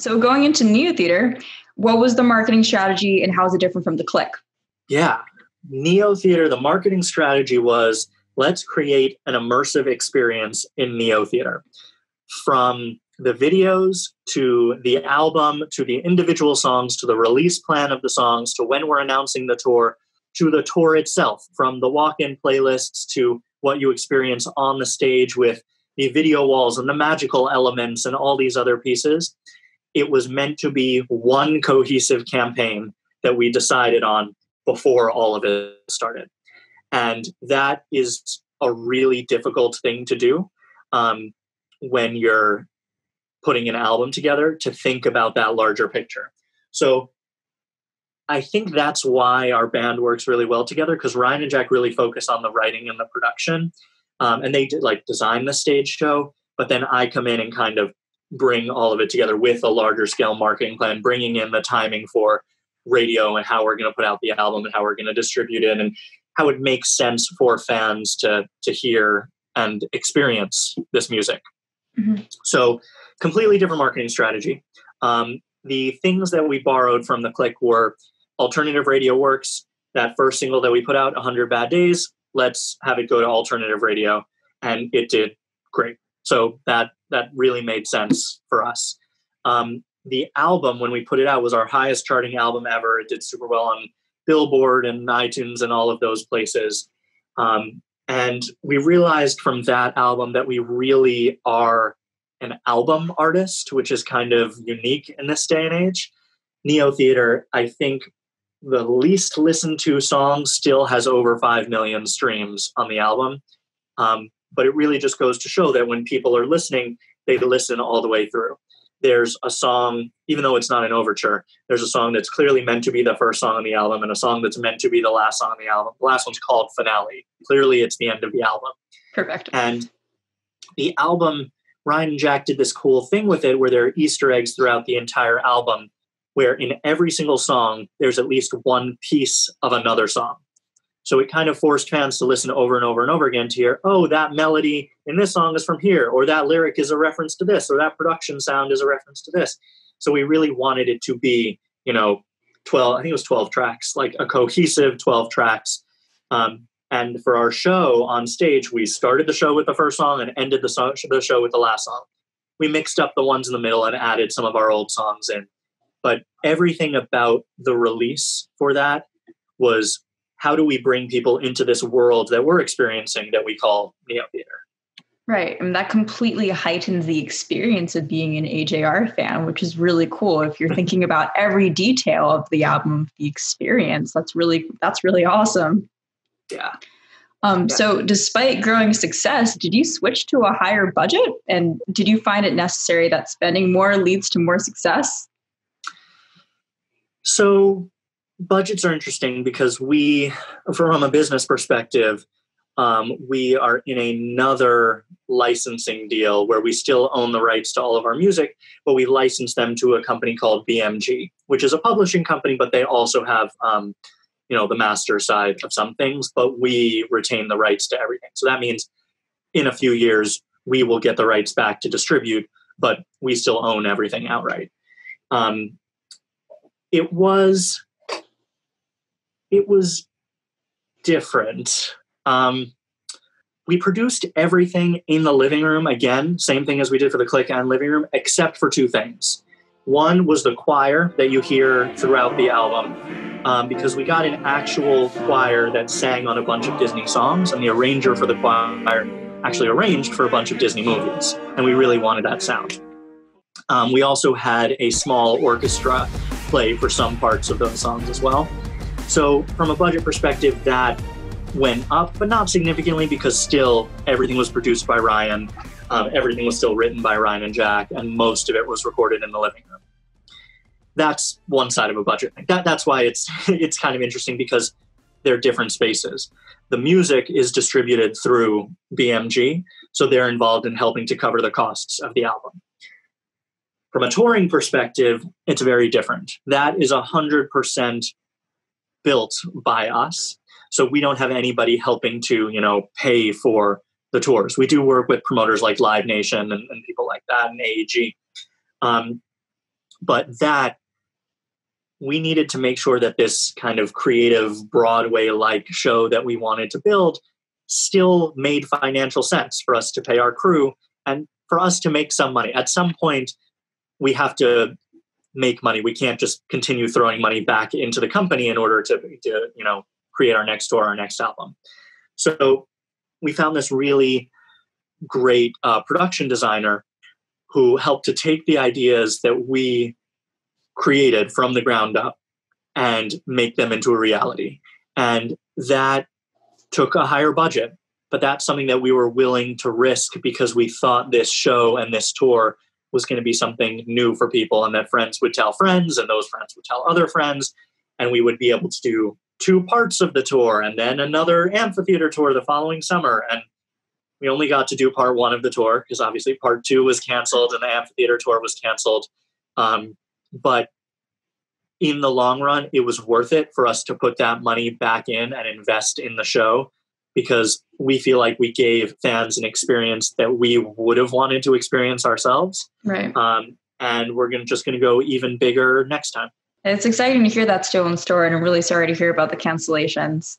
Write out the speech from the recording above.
So going into Neotheater, what was the marketing strategy and how is it different from the Click? Yeah. Neotheater, the marketing strategy was, let's create an immersive experience in Neotheater. From the videos to the album, to the individual songs, to the release plan of the songs, to when we're announcing the tour, to the tour itself, from the walk-in playlists to what you experience on the stage with the video walls and the magical elements and all these other pieces. It was meant to be one cohesive campaign that we decided on before all of it started. And that is a really difficult thing to do when you're putting an album together, to think about that larger picture. So I think that's why our band works really well together, because Ryan and Jack really focus on the writing and the production. And they did design the stage show, but then I come in and kind of bring all of it together with a larger scale marketing plan, bringing in the timing for radio and how we're going to put out the album and how we're going to distribute it and how it makes sense for fans to hear and experience this music. Mm-hmm. So completely different marketing strategy. The things that we borrowed from the Click were alternative radio works. That first single that we put out, 100 Bad Days, let's have it go to alternative radio. And it did great. So that really made sense for us. The album, when we put it out, was our highest charting album ever. It did super well on Billboard and iTunes and all of those places. And we realized from that album that we really are an album artist, which is kind of unique in this day and age. Neotheater, I think the least listened to song still has over 5 million streams on the album. But it really just goes to show that when people are listening, they listen all the way through. There's a song, even though it's not an overture, there's a song that's clearly meant to be the first song on the album and a song that's meant to be the last song on the album. The last one's called Finale. Clearly it's the end of the album. Perfect. And the album, Ryan and Jack did this cool thing with it where there are Easter eggs throughout the entire album, where in every single song, there's at least one piece of another song. So it kind of forced fans to listen over and over and over again to hear, oh, that melody in this song is from here, or that lyric is a reference to this, or that production sound is a reference to this. So we really wanted it to be, 12, I think it was 12 tracks, like a cohesive 12 tracks. And for our show on stage, we started the show with the first song and ended the show with the last song. We mixed up the ones in the middle and added some of our old songs in. But everything about the release for that was, how do we bring people into this world that we're experiencing that we call Neotheater? Right. And that completely heightens the experience of being an AJR fan, which is really cool. If you're thinking about every detail of the album, the experience, that's really awesome. Yeah. So despite growing success, did you switch to a higher budget? And did you find it necessary that spending more leads to more success? So budgets are interesting because we, from a business perspective, we are in another licensing deal where we still own the rights to all of our music, but we license them to a company called BMG, which is a publishing company, but they also have, the master side of some things, but we retain the rights to everything. So that means in a few years, we will get the rights back to distribute, but we still own everything outright. It was different. We produced everything in the living room, again, same thing as we did for the Click and living room, except for two things. One was the choir that you hear throughout the album, because we got an actual choir that sang on a bunch of Disney songs, and the arranger for the choir actually arranged for a bunch of Disney movies, and we really wanted that sound. We also had a small orchestra play for some parts of those songs as well. So from a budget perspective, that went up, but not significantly, because still everything was produced by Ryan. Everything was still written by Ryan and Jack, and most of it was recorded in the living room. That's one side of a budget thing. That's why it's kind of interesting, because they're different spaces. The music is distributed through BMG, so they're involved in helping to cover the costs of the album. From a touring perspective, it's very different. That is 100% built by us. So we don't have anybody helping to, pay for the tours. We do work with promoters like Live Nation and people like that, and AEG. But that we needed to make sure that this kind of creative Broadway-like show that we wanted to build still made financial sense for us to pay our crew and for us to make some money. At some point, we have to make money. We can't just continue throwing money back into the company in order to create our next tour, our next album. So we found this really great production designer who helped to take the ideas that we created from the ground up and make them into a reality. And that took a higher budget, but that's something that we were willing to risk because we thought this show and this tour was going to be something new for people, and that friends would tell friends and those friends would tell other friends, and we would be able to do 2 parts of the tour and then another amphitheater tour the following summer. And we only got to do part 1 of the tour because obviously part 2 was canceled and the amphitheater tour was canceled. But in the long run, it was worth it for us to put that money back in and invest in the show because we feel like we gave fans an experience that we would have wanted to experience ourselves. Right. And we're just going to go even bigger next time. And it's exciting to hear that's still in store, and I'm really sorry to hear about the cancellations.